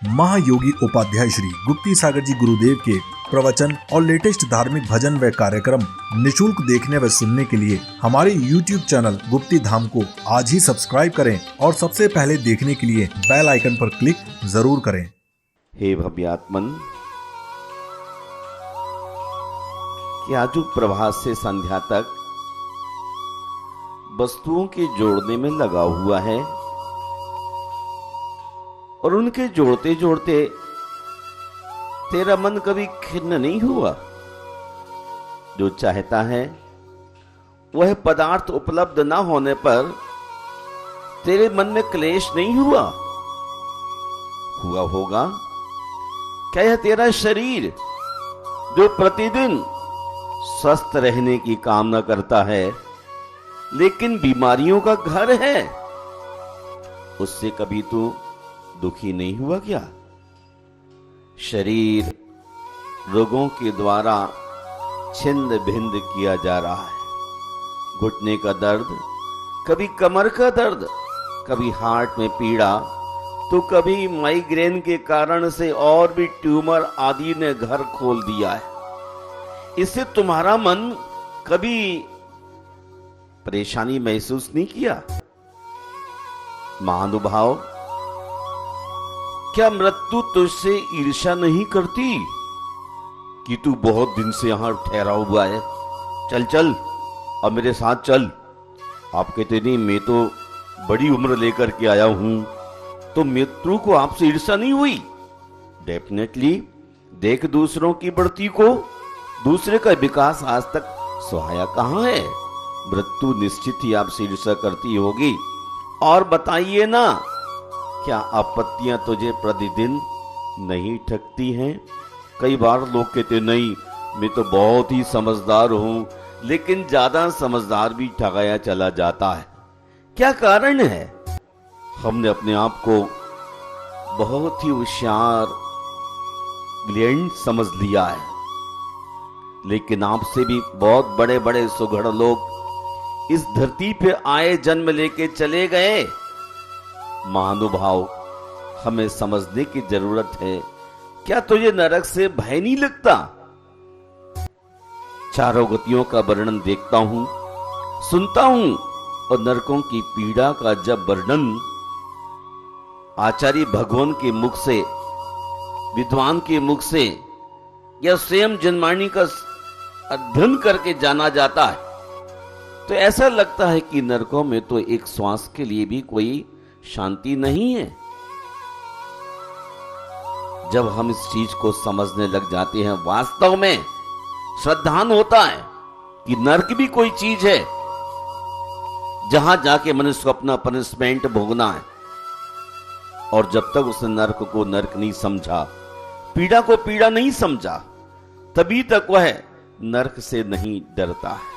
महायोगी उपाध्याय श्री गुप्ती सागर जी गुरुदेव के प्रवचन और लेटेस्ट धार्मिक भजन व कार्यक्रम निशुल्क देखने व सुनने के लिए हमारे YouTube चैनल गुप्ती धाम को आज ही सब्सक्राइब करें और सबसे पहले देखने के लिए बेल आइकन पर क्लिक जरूर करें। हे भव्यात्मन, कि आजुक प्रभात से संध्या तक वस्तुओं के जोड़ने में लगा हुआ है और उनके जोड़ते जोड़ते तेरा मन कभी खिन्न नहीं हुआ। जो चाहता है वह पदार्थ उपलब्ध न होने पर तेरे मन में क्लेश नहीं हुआ होगा। क्या यह तेरा शरीर जो प्रतिदिन स्वस्थ रहने की कामना करता है लेकिन बीमारियों का घर है, उससे कभी तू दुखी नहीं हुआ क्या? शरीर रोगों के द्वारा छिंद भिंद किया जा रहा है। घुटने का दर्द, कभी कमर का दर्द, कभी हार्ट में पीड़ा, तो कभी माइग्रेन के कारण से और भी ट्यूमर आदि ने घर खोल दिया है। इससे तुम्हारा मन कभी परेशानी महसूस नहीं किया? महानुभाव, क्या मृत्यु तुझसे ईर्ष्या नहीं करती कि तू बहुत दिन से यहां ठहरा हुआ है? चल चल अब मेरे साथ चल। आप कहते नहीं, मैं तो बड़ी उम्र लेकर के आया हूं, तो मृत्यु को आपसे ईर्ष्या नहीं हुई? डेफिनेटली देख दूसरों की बढ़ती को, दूसरे का विकास आज तक सहाया कहां है? मृत्यु निश्चित ही आपसे ईर्ष्या करती होगी। और बताइए ना, क्या आपत्तियां तुझे प्रतिदिन नहीं ठगती हैं? कई बार लोग कहते नहीं, मैं तो बहुत ही समझदार हूं, लेकिन ज्यादा समझदार भी ठगाया चला जाता है। क्या कारण है? हमने अपने आप को बहुत ही होशियार, ब्रिलियंट समझ लिया है, लेकिन आपसे भी बहुत बड़े बड़े सुघड़ लोग इस धरती पे आए, जन्म लेके चले गए। महानुभाव, हमें समझने की जरूरत है। क्या तुझे नरक से भय नहीं लगता? चारों गतियों का वर्णन देखता हूं, सुनता हूं, और नरकों की पीड़ा का जब वर्णन आचार्य भगवान के मुख से, विद्वान के मुख से, या स्वयं जन्माणी का अध्ययन करके जाना जाता है, तो ऐसा लगता है कि नरकों में तो एक श्वास के लिए भी कोई शांति नहीं है। जब हम इस चीज को समझने लग जाते हैं, वास्तव में श्रद्धान होता है कि नरक भी कोई चीज है जहां जाके मनुष्य को अपना पनिशमेंट भोगना है। और जब तक उसने नरक को नरक नहीं समझा, पीड़ा को पीड़ा नहीं समझा, तभी तक वह नरक से नहीं डरता है।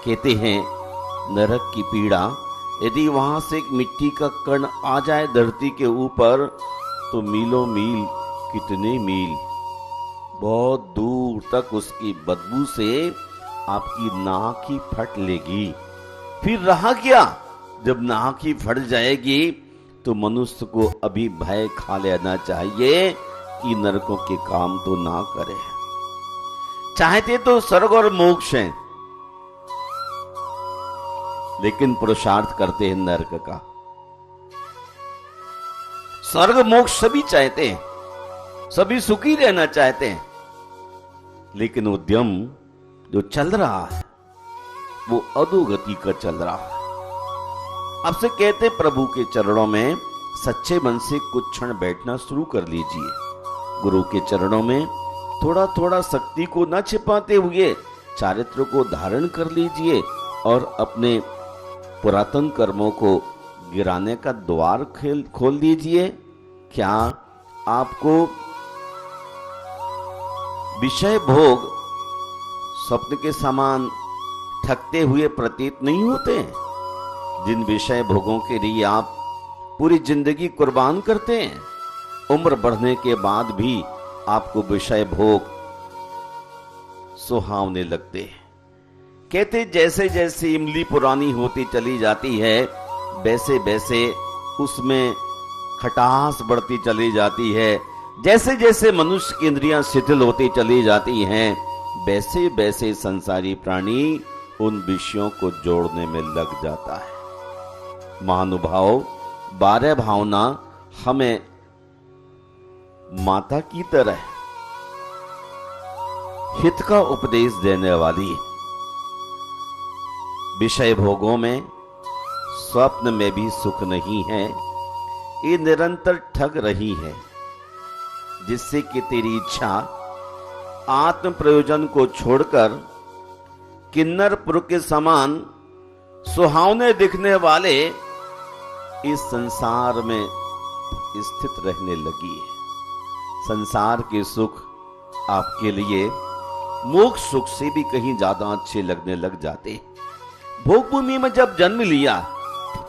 कहते हैं नरक की पीड़ा, यदि वहां से एक मिट्टी का कण आ जाए धरती के ऊपर, तो मीलों मील, कितने मील, बहुत दूर तक उसकी बदबू से आपकी नाक ही फट लेगी। फिर रहा क्या? जब नाक ही फट जाएगी तो मनुष्य को अभी भय खा लेना चाहिए कि नरकों के काम तो ना करे। चाहते तो स्वर्ग और मोक्ष हैं, लेकिन पुरुषार्थ करते हैं नरक का। स्वर्ग मोक्ष सभी चाहते हैं, सभी सुखी रहना चाहते हैं, लेकिन उद्यम जो चल रहा है वो अधोगति का चल रहा है। आपसे कहते प्रभु के चरणों में सच्चे मन से कुछ क्षण बैठना शुरू कर लीजिए। गुरु के चरणों में थोड़ा थोड़ा शक्ति को न छिपाते हुए चारित्र को धारण कर लीजिए और अपने पुरातन कर्मों को गिराने का द्वार खोल दीजिए। क्या आपको विषय भोग स्वप्न के समान ठगते हुए प्रतीत नहीं होते हैं? जिन विषय भोगों के लिए आप पूरी जिंदगी कुर्बान करते हैं, उम्र बढ़ने के बाद भी आपको विषय भोग सुहावने लगते हैं। कहते जैसे जैसे इमली पुरानी होती चली जाती है, वैसे वैसे उसमें खटास बढ़ती चली जाती है। जैसे जैसे मनुष्य की इंद्रियां शिथिल होती चली जाती हैं, वैसे वैसे संसारी प्राणी उन विषयों को जोड़ने में लग जाता है। महानुभाव, 12 भावना हमें माता की तरह हित का उपदेश देने वाली है। विषय भोगों में, स्वप्न में भी सुख नहीं है, ये निरंतर ठग रही है, जिससे कि तेरी इच्छा आत्म प्रयोजन को छोड़कर किन्नर पुर के समान सुहावने दिखने वाले इस संसार में स्थित रहने लगी है। संसार के सुख आपके लिए मोक्ष सुख से भी कहीं ज्यादा अच्छे लगने लग जाते। भोग भूमि में जब जन्म लिया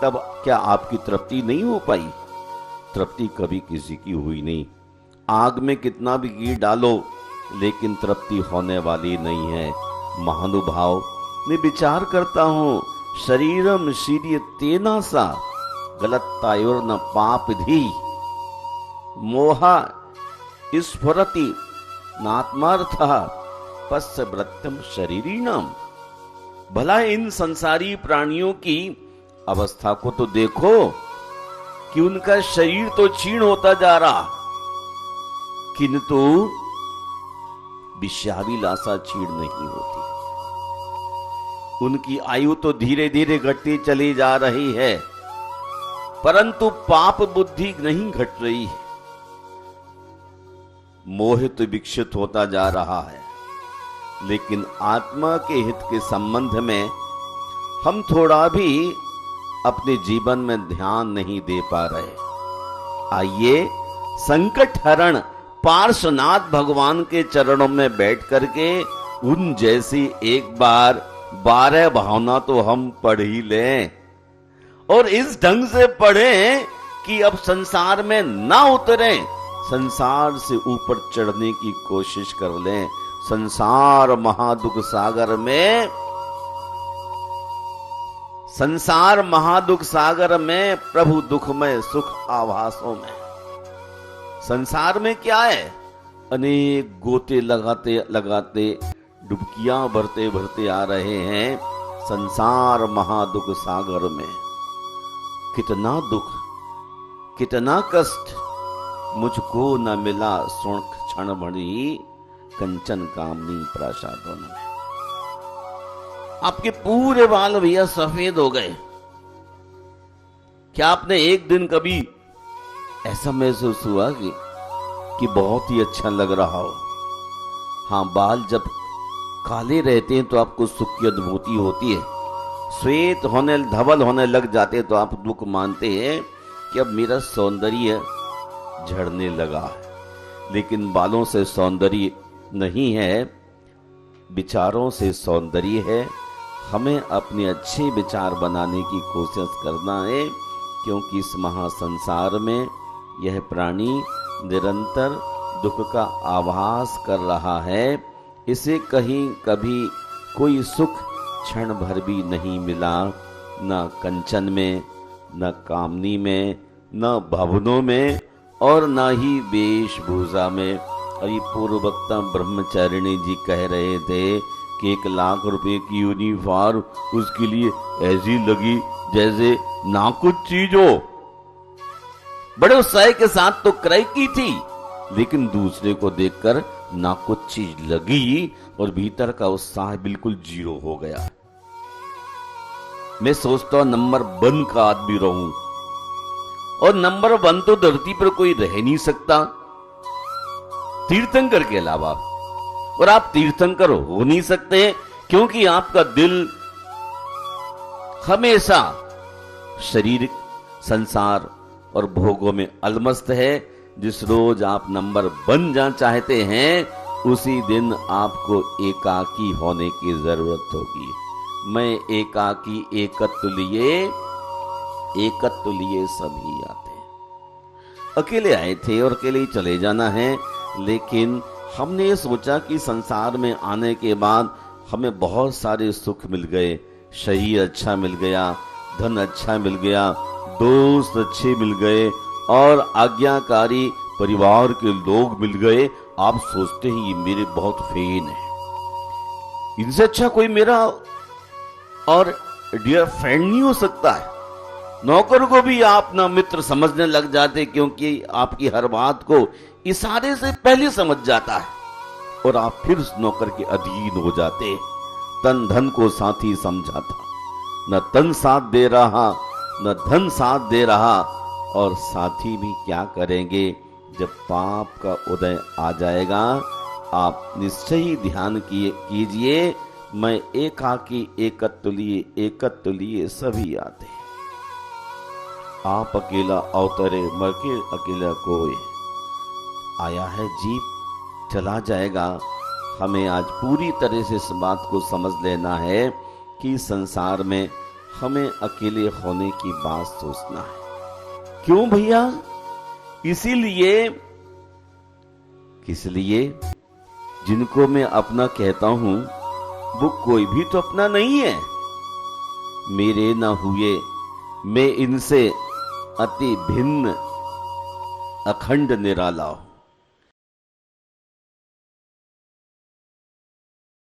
तब क्या आपकी तृप्ति नहीं हो पाई? तृप्ति कभी किसी की हुई नहीं। आग में कितना भी घी डालो लेकिन तृप्ति होने वाली नहीं है। महानुभाव, मैं विचार करता हूं, शरीरम शीर्य तेना सा गलतायोर न पाप धी मोहा स्फुरति नात्मार्थ पश्य व्रतम शरीरीणम। भला इन संसारी प्राणियों की अवस्था को तो देखो कि उनका शरीर तो क्षीण होता जा रहा, किंतु विषयाभिलाषा क्षीण नहीं होती। उनकी आयु तो धीरे धीरे घटती चली जा रही है, परंतु पाप बुद्धि नहीं घट रही है। मोहित विकसित होता जा रहा है, लेकिन आत्मा के हित के संबंध में हम थोड़ा भी अपने जीवन में ध्यान नहीं दे पा रहे। आइए संकट हरण पार्श्वनाथ भगवान के चरणों में बैठ करके उन जैसी एक बार 12 भावना तो हम पढ़ ही लें, और इस ढंग से पढ़ें कि अब संसार में ना उतरें, संसार से ऊपर चढ़ने की कोशिश कर लें। संसार महादुख सागर में, संसार महादुख सागर में प्रभु दुखमय सुख आभासों में। संसार में क्या है? अनेक गोते लगाते लगाते डुबकियां भरते भरते आ रहे हैं संसार महादुख सागर में। कितना दुख, कितना कष्ट, मुझको न मिला सुण क्षण भरी कंचन कामनी प्रासादों में। आपके पूरे बाल भैया सफेद हो गए। क्या आपने एक दिन कभी ऐसा महसूस हुआ कि बहुत ही अच्छा लग रहा हो? हाँ, बाल जब काले रहते हैं तो आपको सुख की अनुभूति होती है। श्वेत होने, धवल होने लग जाते तो आप दुख मानते हैं कि अब मेरा सौंदर्य झड़ने लगा है। लेकिन बालों से सौंदर्य नहीं है, विचारों से सौंदर्य है। हमें अपने अच्छे विचार बनाने की कोशिश करना है, क्योंकि इस महासंसार में यह प्राणी निरंतर दुख का आभास कर रहा है। इसे कहीं कभी कोई सुख क्षण भर भी नहीं मिला, न कंचन में, न कामनी में, न भवनों में, और न ही वेशभूषा में। और ये पूर्व वक्ता ब्रह्मचारिणी जी कह रहे थे कि 1 लाख रुपए की यूनिफॉर्म उसके लिए ऐसी लगी जैसे ना कुछ चीज हो। बड़े उत्साह के साथ तो क्रय की थी, लेकिन दूसरे को देखकर ना कुछ चीज लगी और भीतर का उत्साह बिल्कुल 0 हो गया। मैं सोचता हूं नंबर 1 का आदमी रहूं, और नंबर 1 तो धरती पर कोई रह नहीं सकता तीर्थंकर के अलावा। और आप तीर्थंकर हो नहीं सकते क्योंकि आपका दिल हमेशा शरीर, संसार और भोगों में अलमस्त है। जिस रोज आप नंबर 1 जाना चाहते हैं, उसी दिन आपको एकाकी होने की जरूरत होगी। मैं एकाकी एकत्व लिए सभी आते हैं। अकेले आए थे और अकेले ही चले जाना है, लेकिन हमने ये सोचा कि संसार में आने के बाद हमें बहुत सारे सुख मिल गए। शरीर अच्छा मिल गया, धन अच्छा मिल गया, दोस्त अच्छे मिल गए, और आज्ञाकारी परिवार के लोग मिल गए, आप सोचते हैं ये मेरे बहुत फैन है, इनसे अच्छा कोई मेरा और डियर फ्रेंड नहीं हो सकता है। नौकर को भी आप ना मित्र समझने लग जाते, क्योंकि आपकी हर बात को इशारे से पहले समझ जाता है और आप फिर उस नौकर के अधीन हो जाते। तन धन को साथी समझा था, न तन साथ दे रहा न धन साथ दे रहा, और साथी भी क्या करेंगे जब पाप का उदय आ जाएगा। आप निश्चय ही ध्यान कीजिए, मैं एकाकी एकत्व लिए सभी आते। आप अकेला अवतरे मरके अकेला कोई, आया है जीप चला जाएगा। हमें आज पूरी तरह से इस बात को समझ लेना है कि संसार में हमें अकेले होने की बात सोचना है। क्यों भैया? इसीलिए, किस लिए? जिनको मैं अपना कहता हूं वो कोई भी तो अपना नहीं है। मेरे न हुए मैं इनसे अति भिन्न अखंड निराला हूं।